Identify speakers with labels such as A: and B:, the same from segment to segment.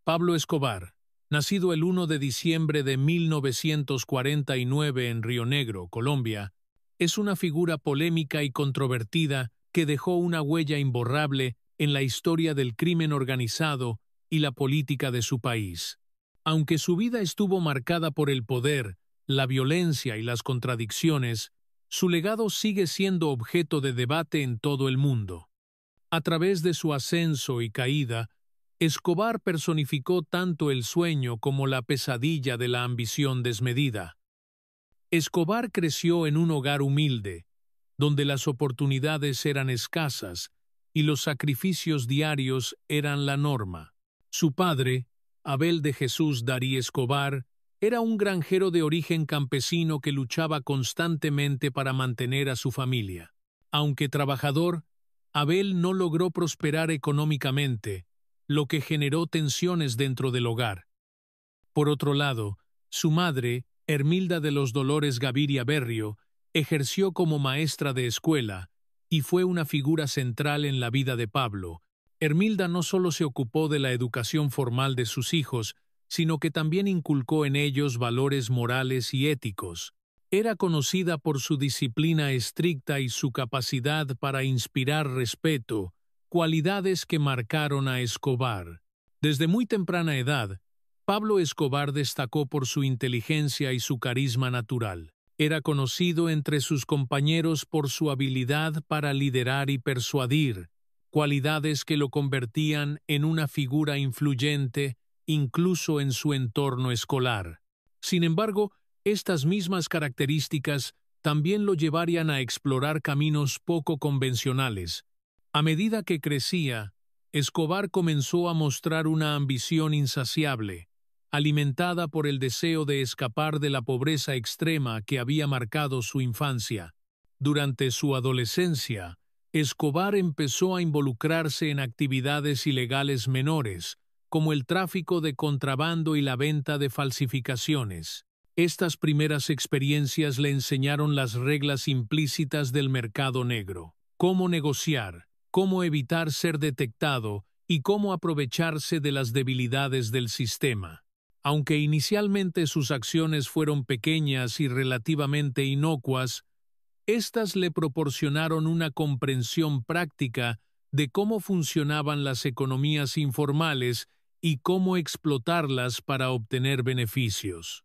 A: Pablo Escobar, nacido el 1 de diciembre de 1949 en Río Negro, Colombia, es una figura polémica y controvertida que dejó una huella imborrable en la historia del crimen organizado y la política de su país. Aunque su vida estuvo marcada por el poder, la violencia y las contradicciones, su legado sigue siendo objeto de debate en todo el mundo. A través de su ascenso y caída, Escobar personificó tanto el sueño como la pesadilla de la ambición desmedida. Escobar creció en un hogar humilde, donde las oportunidades eran escasas y los sacrificios diarios eran la norma. Su padre, Abel de Jesús Darí Escobar, era un granjero de origen campesino que luchaba constantemente para mantener a su familia. Aunque trabajador, Abel no logró prosperar económicamente, lo que generó tensiones dentro del hogar. Por otro lado, su madre, Hermilda de los Dolores Gaviria Berrio, ejerció como maestra de escuela y fue una figura central en la vida de Pablo. Hermilda no solo se ocupó de la educación formal de sus hijos, sino que también inculcó en ellos valores morales y éticos. Era conocida por su disciplina estricta y su capacidad para inspirar respeto, cualidades que marcaron a Escobar. Desde muy temprana edad, Pablo Escobar destacó por su inteligencia y su carisma natural. Era conocido entre sus compañeros por su habilidad para liderar y persuadir, cualidades que lo convertían en una figura influyente incluso en su entorno escolar. Sin embargo, estas mismas características también lo llevarían a explorar caminos poco convencionales. A medida que crecía, Escobar comenzó a mostrar una ambición insaciable, alimentada por el deseo de escapar de la pobreza extrema que había marcado su infancia. Durante su adolescencia, Escobar empezó a involucrarse en actividades ilegales menores, como el tráfico de contrabando y la venta de falsificaciones. Estas primeras experiencias le enseñaron las reglas implícitas del mercado negro: cómo negociar, cómo evitar ser detectado y cómo aprovecharse de las debilidades del sistema. Aunque inicialmente sus acciones fueron pequeñas y relativamente inocuas, estas le proporcionaron una comprensión práctica de cómo funcionaban las economías informales y cómo explotarlas para obtener beneficios.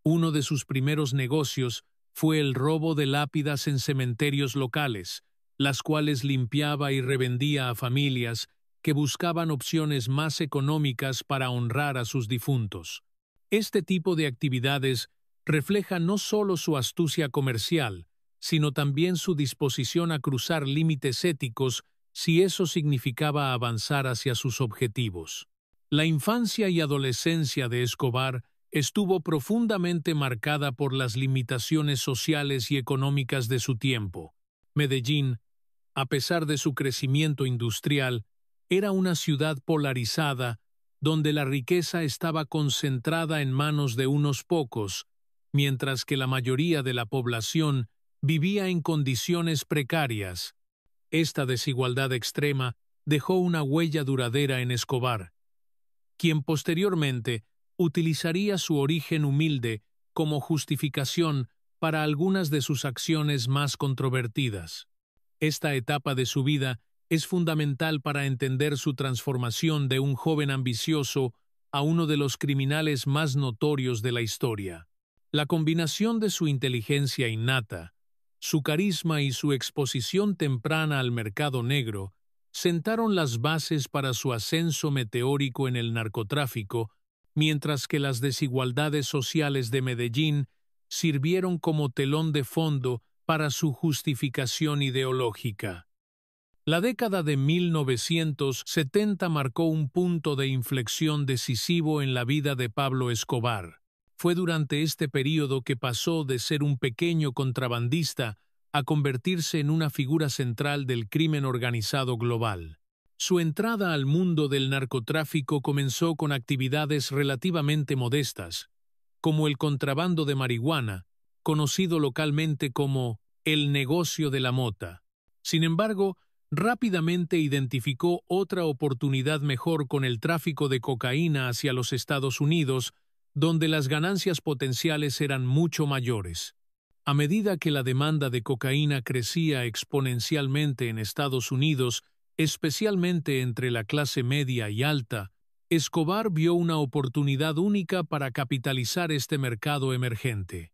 A: Uno de sus primeros negocios fue el robo de lápidas en cementerios locales, las cuales limpiaba y revendía a familias que buscaban opciones más económicas para honrar a sus difuntos. Este tipo de actividades refleja no solo su astucia comercial, sino también su disposición a cruzar límites éticos si eso significaba avanzar hacia sus objetivos. La infancia y adolescencia de Escobar estuvo profundamente marcada por las limitaciones sociales y económicas de su tiempo. Medellín, a pesar de su crecimiento industrial, era una ciudad polarizada donde la riqueza estaba concentrada en manos de unos pocos, mientras que la mayoría de la población vivía en condiciones precarias. Esta desigualdad extrema dejó una huella duradera en Escobar, quien posteriormente utilizaría su origen humilde como justificación para algunas de sus acciones más controvertidas. Esta etapa de su vida es fundamental para entender su transformación de un joven ambicioso a uno de los criminales más notorios de la historia. La combinación de su inteligencia innata, su carisma y su exposición temprana al mercado negro sentaron las bases para su ascenso meteórico en el narcotráfico, mientras que las desigualdades sociales de Medellín sirvieron como telón de fondo para su justificación ideológica. La década de 1970 marcó un punto de inflexión decisivo en la vida de Pablo Escobar. Fue durante este período que pasó de ser un pequeño contrabandista a convertirse en una figura central del crimen organizado global. Su entrada al mundo del narcotráfico comenzó con actividades relativamente modestas, como el contrabando de marihuana, conocido localmente como el negocio de la mota. Sin embargo, rápidamente identificó otra oportunidad mejor con el tráfico de cocaína hacia los Estados Unidos, donde las ganancias potenciales eran mucho mayores. A medida que la demanda de cocaína crecía exponencialmente en Estados Unidos, especialmente entre la clase media y alta, Escobar vio una oportunidad única para capitalizar este mercado emergente.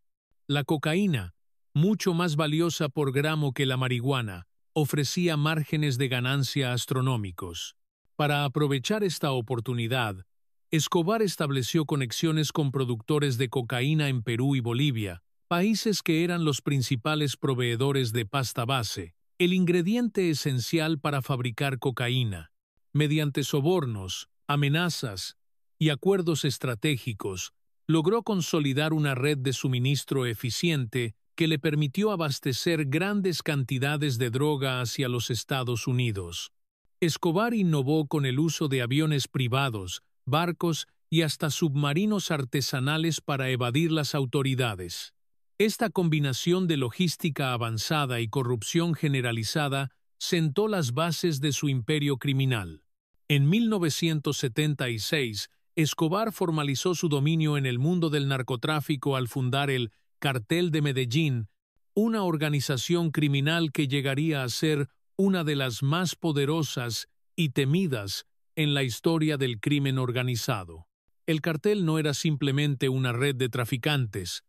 A: La cocaína, mucho más valiosa por gramo que la marihuana, ofrecía márgenes de ganancia astronómicos. Para aprovechar esta oportunidad, Escobar estableció conexiones con productores de cocaína en Perú y Bolivia, países que eran los principales proveedores de pasta base, el ingrediente esencial para fabricar cocaína. Mediante sobornos, amenazas y acuerdos estratégicos, logró consolidar una red de suministro eficiente que le permitió abastecer grandes cantidades de droga hacia los Estados Unidos. Escobar innovó con el uso de aviones privados, barcos y hasta submarinos artesanales para evadir las autoridades. Esta combinación de logística avanzada y corrupción generalizada sentó las bases de su imperio criminal. En 1976, Escobar formalizó su dominio en el mundo del narcotráfico al fundar el Cartel de Medellín, una organización criminal que llegaría a ser una de las más poderosas y temidas en la historia del crimen organizado. El cartel no era simplemente una red de traficantes,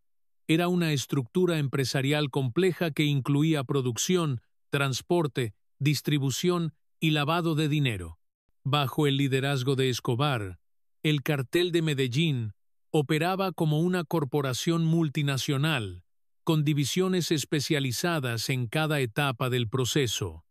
A: era una estructura empresarial compleja que incluía producción, transporte, distribución y lavado de dinero. Bajo el liderazgo de Escobar, el Cartel de Medellín operaba como una corporación multinacional, con divisiones especializadas en cada etapa del proceso.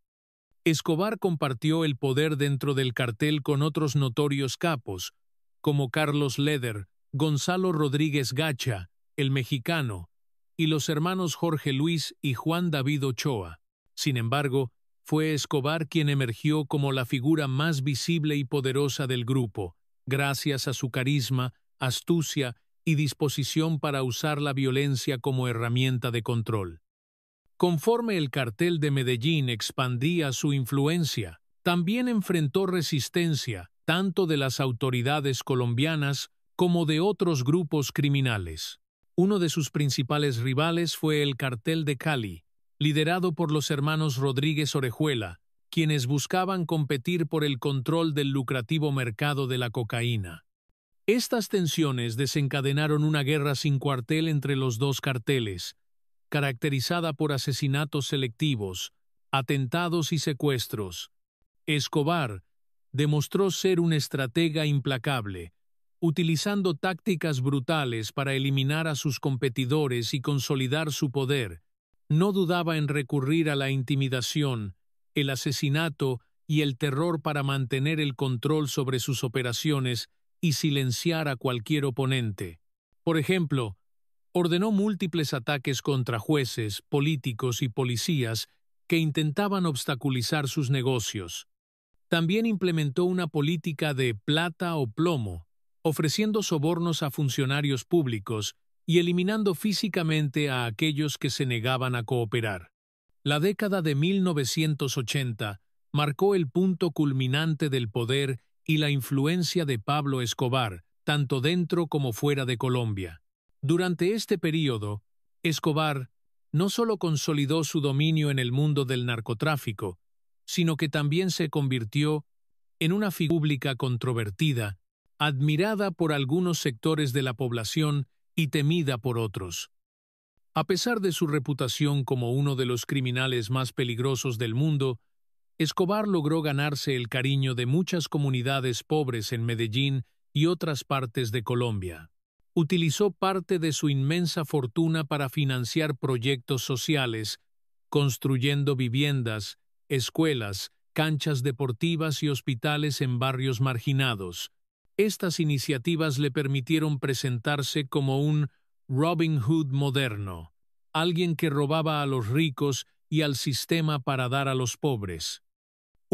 A: Escobar compartió el poder dentro del cartel con otros notorios capos, como Carlos Leder, Gonzalo Rodríguez Gacha, el mexicano, y los hermanos Jorge Luis y Juan David Ochoa. Sin embargo, fue Escobar quien emergió como la figura más visible y poderosa del grupo, gracias a su carisma, astucia y disposición para usar la violencia como herramienta de control. Conforme el cartel de Medellín expandía su influencia, también enfrentó resistencia tanto de las autoridades colombianas como de otros grupos criminales. Uno de sus principales rivales fue el Cartel de Cali, liderado por los hermanos Rodríguez Orejuela, quienes buscaban competir por el control del lucrativo mercado de la cocaína. Estas tensiones desencadenaron una guerra sin cuartel entre los dos carteles, caracterizada por asesinatos selectivos, atentados y secuestros. Escobar demostró ser un estratega implacable, utilizando tácticas brutales para eliminar a sus competidores y consolidar su poder. No dudaba en recurrir a la intimidación, el asesinato y el terror para mantener el control sobre sus operaciones y silenciar a cualquier oponente. Por ejemplo, ordenó múltiples ataques contra jueces, políticos y policías que intentaban obstaculizar sus negocios. También implementó una política de plata o plomo, ofreciendo sobornos a funcionarios públicos y eliminando físicamente a aquellos que se negaban a cooperar. La década de 1980 marcó el punto culminante del poder y la influencia de Pablo Escobar, tanto dentro como fuera de Colombia. Durante este período, Escobar no solo consolidó su dominio en el mundo del narcotráfico, sino que también se convirtió en una figura pública controvertida, admirada por algunos sectores de la población y temida por otros. A pesar de su reputación como uno de los criminales más peligrosos del mundo, Escobar logró ganarse el cariño de muchas comunidades pobres en Medellín y otras partes de Colombia. Utilizó parte de su inmensa fortuna para financiar proyectos sociales, construyendo viviendas, escuelas, canchas deportivas y hospitales en barrios marginados. Estas iniciativas le permitieron presentarse como un Robin Hood moderno, alguien que robaba a los ricos y al sistema para dar a los pobres.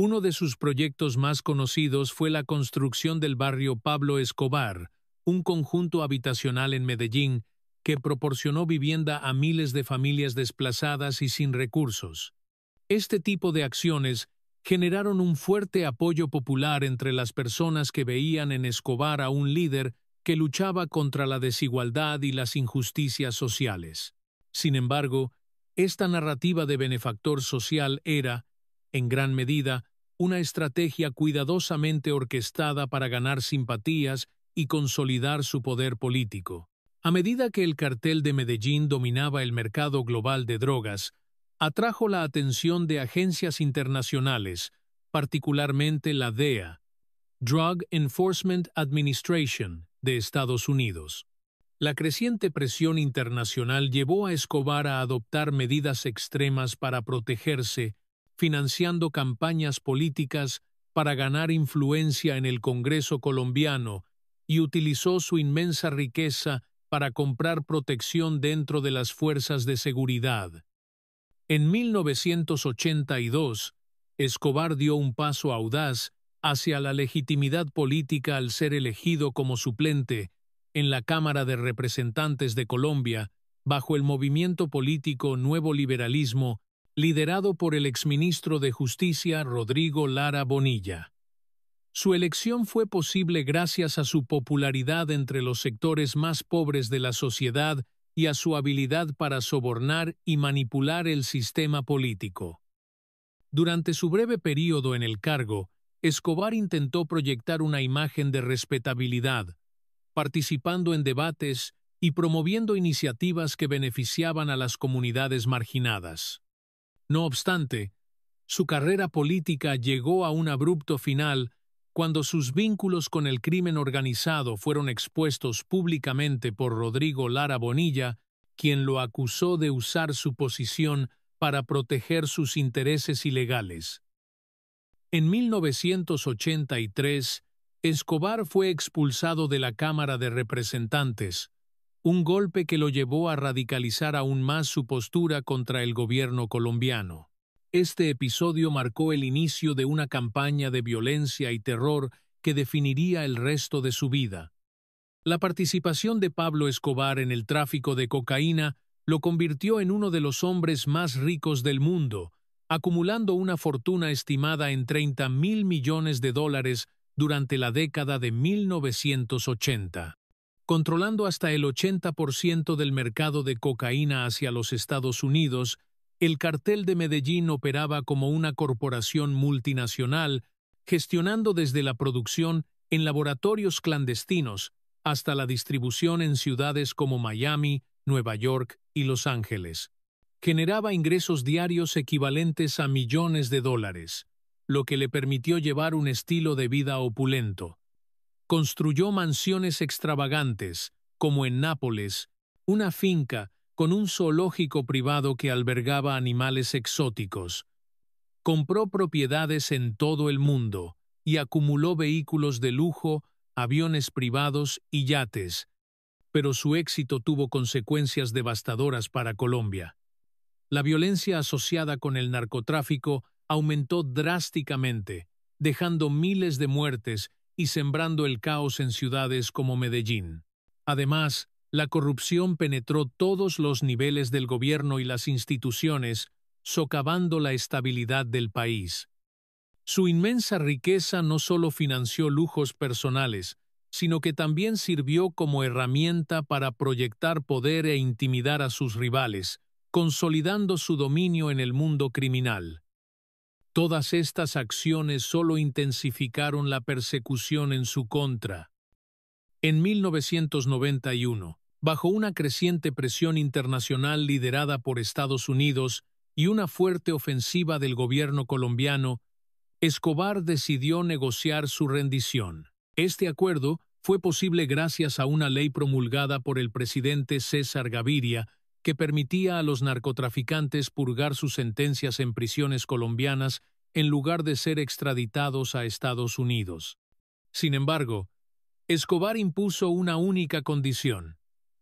A: Uno de sus proyectos más conocidos fue la construcción del barrio Pablo Escobar, un conjunto habitacional en Medellín que proporcionó vivienda a miles de familias desplazadas y sin recursos. Este tipo de acciones generaron un fuerte apoyo popular entre las personas que veían en Escobar a un líder que luchaba contra la desigualdad y las injusticias sociales. Sin embargo, esta narrativa de benefactor social era, en gran medida, una estrategia cuidadosamente orquestada para ganar simpatías y consolidar su poder político. A medida que el cartel de Medellín dominaba el mercado global de drogas, atrajo la atención de agencias internacionales, particularmente la DEA, Drug Enforcement Administration, de Estados Unidos. La creciente presión internacional llevó a Escobar a adoptar medidas extremas para protegerse, financiando campañas políticas para ganar influencia en el Congreso colombiano y utilizó su inmensa riqueza para comprar protección dentro de las fuerzas de seguridad. En 1982, Escobar dio un paso audaz hacia la legitimidad política al ser elegido como suplente en la Cámara de Representantes de Colombia bajo el movimiento político Nuevo Liberalismo liderado por el exministro de Justicia Rodrigo Lara Bonilla. Su elección fue posible gracias a su popularidad entre los sectores más pobres de la sociedad y a su habilidad para sobornar y manipular el sistema político. Durante su breve período en el cargo, Escobar intentó proyectar una imagen de respetabilidad, participando en debates y promoviendo iniciativas que beneficiaban a las comunidades marginadas. No obstante, su carrera política llegó a un abrupto final cuando sus vínculos con el crimen organizado fueron expuestos públicamente por Rodrigo Lara Bonilla, quien lo acusó de usar su posición para proteger sus intereses ilegales. En 1983, Escobar fue expulsado de la Cámara de Representantes, un golpe que lo llevó a radicalizar aún más su postura contra el gobierno colombiano. Este episodio marcó el inicio de una campaña de violencia y terror que definiría el resto de su vida. La participación de Pablo Escobar en el tráfico de cocaína lo convirtió en uno de los hombres más ricos del mundo, acumulando una fortuna estimada en $30.000 millones durante la década de 1980. Controlando hasta el 80% del mercado de cocaína hacia los Estados Unidos, el cartel de Medellín operaba como una corporación multinacional, gestionando desde la producción en laboratorios clandestinos hasta la distribución en ciudades como Miami, Nueva York y Los Ángeles. Generaba ingresos diarios equivalentes a millones de dólares, lo que le permitió llevar un estilo de vida opulento. Construyó mansiones extravagantes, como en Nápoles, una finca con un zoológico privado que albergaba animales exóticos. Compró propiedades en todo el mundo y acumuló vehículos de lujo, aviones privados y yates, pero su éxito tuvo consecuencias devastadoras para Colombia. La violencia asociada con el narcotráfico aumentó drásticamente, dejando miles de muertes y sembrando el caos en ciudades como Medellín. Además, la corrupción penetró todos los niveles del gobierno y las instituciones, socavando la estabilidad del país. Su inmensa riqueza no solo financió lujos personales, sino que también sirvió como herramienta para proyectar poder e intimidar a sus rivales, consolidando su dominio en el mundo criminal. Todas estas acciones solo intensificaron la persecución en su contra. En 1991, bajo una creciente presión internacional liderada por Estados Unidos y una fuerte ofensiva del gobierno colombiano, Escobar decidió negociar su rendición. Este acuerdo fue posible gracias a una ley promulgada por el presidente César Gaviria que permitía a los narcotraficantes purgar sus sentencias en prisiones colombianas en lugar de ser extraditados a Estados Unidos. Sin embargo, Escobar impuso una única condición.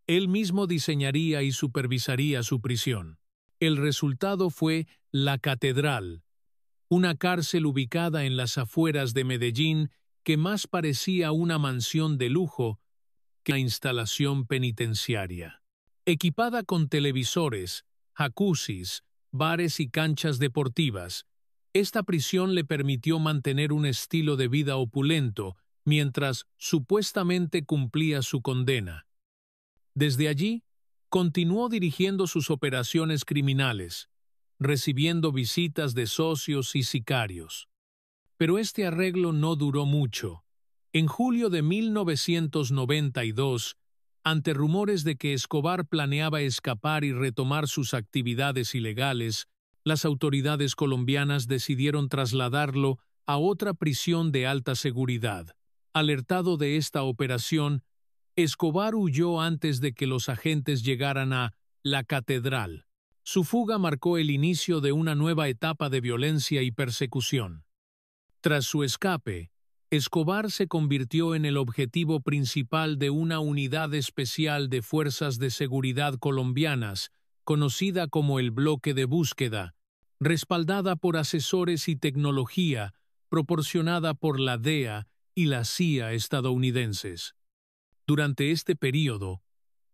A: Él mismo diseñaría y supervisaría su prisión. El resultado fue La Catedral, una cárcel ubicada en las afueras de Medellín que más parecía una mansión de lujo que una instalación penitenciaria. Equipada con televisores, jacuzzis, bares y canchas deportivas, Esta prisión le permitió mantener un estilo de vida opulento mientras supuestamente cumplía su condena. Desde allí, continuó dirigiendo sus operaciones criminales, recibiendo visitas de socios y sicarios. Pero este arreglo no duró mucho. En julio de 1992, ante rumores de que Escobar planeaba escapar y retomar sus actividades ilegales, las autoridades colombianas decidieron trasladarlo a otra prisión de alta seguridad. Alertado de esta operación, Escobar huyó antes de que los agentes llegaran a La Catedral. Su fuga marcó el inicio de una nueva etapa de violencia y persecución. Tras su escape, Escobar se convirtió en el objetivo principal de una unidad especial de fuerzas de seguridad colombianas, conocida como el Bloque de Búsqueda, respaldada por asesores y tecnología proporcionada por la DEA y la CIA estadounidenses. Durante este período,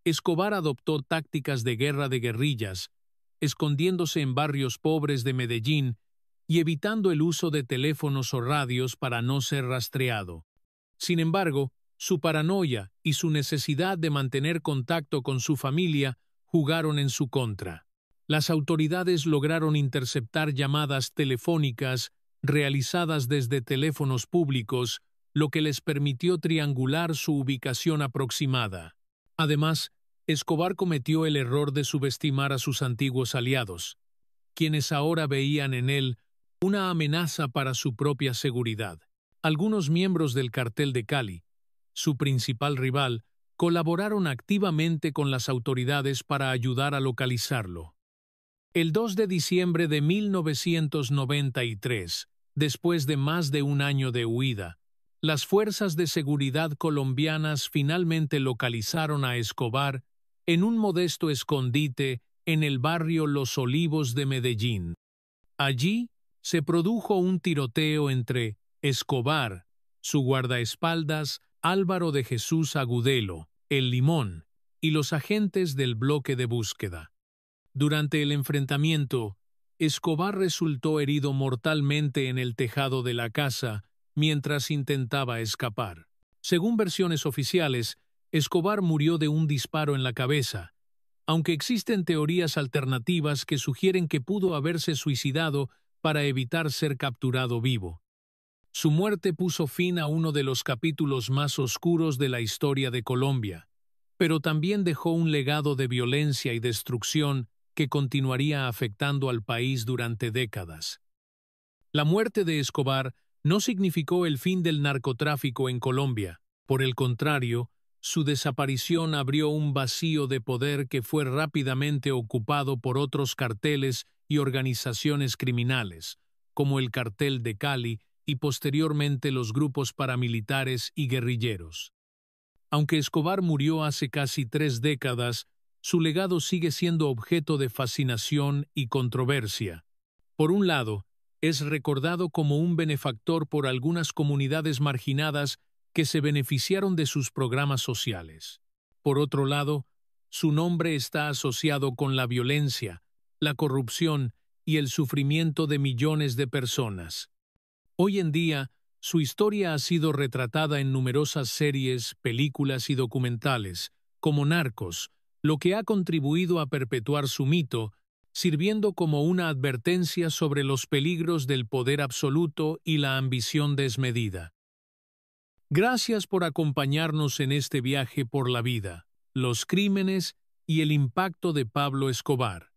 A: Escobar adoptó tácticas de guerra de guerrillas, escondiéndose en barrios pobres de Medellín y evitando el uso de teléfonos o radios para no ser rastreado. Sin embargo, su paranoia y su necesidad de mantener contacto con su familia jugaron en su contra. Las autoridades lograron interceptar llamadas telefónicas realizadas desde teléfonos públicos, lo que les permitió triangular su ubicación aproximada. Además, Escobar cometió el error de subestimar a sus antiguos aliados, quienes ahora veían en él una amenaza para su propia seguridad. Algunos miembros del Cartel de Cali, su principal rival, colaboraron activamente con las autoridades para ayudar a localizarlo. El 2 de diciembre de 1993, después de más de un año de huida, las fuerzas de seguridad colombianas finalmente localizaron a Escobar en un modesto escondite en el barrio Los Olivos de Medellín. Allí se produjo un tiroteo entre Escobar, su guardaespaldas Álvaro de Jesús Agudelo, el Limón, y los agentes del Bloque de Búsqueda. Durante el enfrentamiento, Escobar resultó herido mortalmente en el tejado de la casa mientras intentaba escapar. Según versiones oficiales, Escobar murió de un disparo en la cabeza, aunque existen teorías alternativas que sugieren que pudo haberse suicidado para evitar ser capturado vivo. Su muerte puso fin a uno de los capítulos más oscuros de la historia de Colombia, pero también dejó un legado de violencia y destrucción que continuaría afectando al país durante décadas. La muerte de Escobar no significó el fin del narcotráfico en Colombia. Por el contrario, su desaparición abrió un vacío de poder que fue rápidamente ocupado por otros carteles y organizaciones criminales, como el Cartel de Cali y posteriormente los grupos paramilitares y guerrilleros. Aunque Escobar murió hace casi 3 décadas, su legado sigue siendo objeto de fascinación y controversia. Por un lado, es recordado como un benefactor por algunas comunidades marginadas que se beneficiaron de sus programas sociales. Por otro lado, su nombre está asociado con la violencia, la corrupción y el sufrimiento de millones de personas. Hoy en día, su historia ha sido retratada en numerosas series, películas y documentales, como Narcos, lo que ha contribuido a perpetuar su mito, sirviendo como una advertencia sobre los peligros del poder absoluto y la ambición desmedida. Gracias por acompañarnos en este viaje por la vida, los crímenes y el impacto de Pablo Escobar.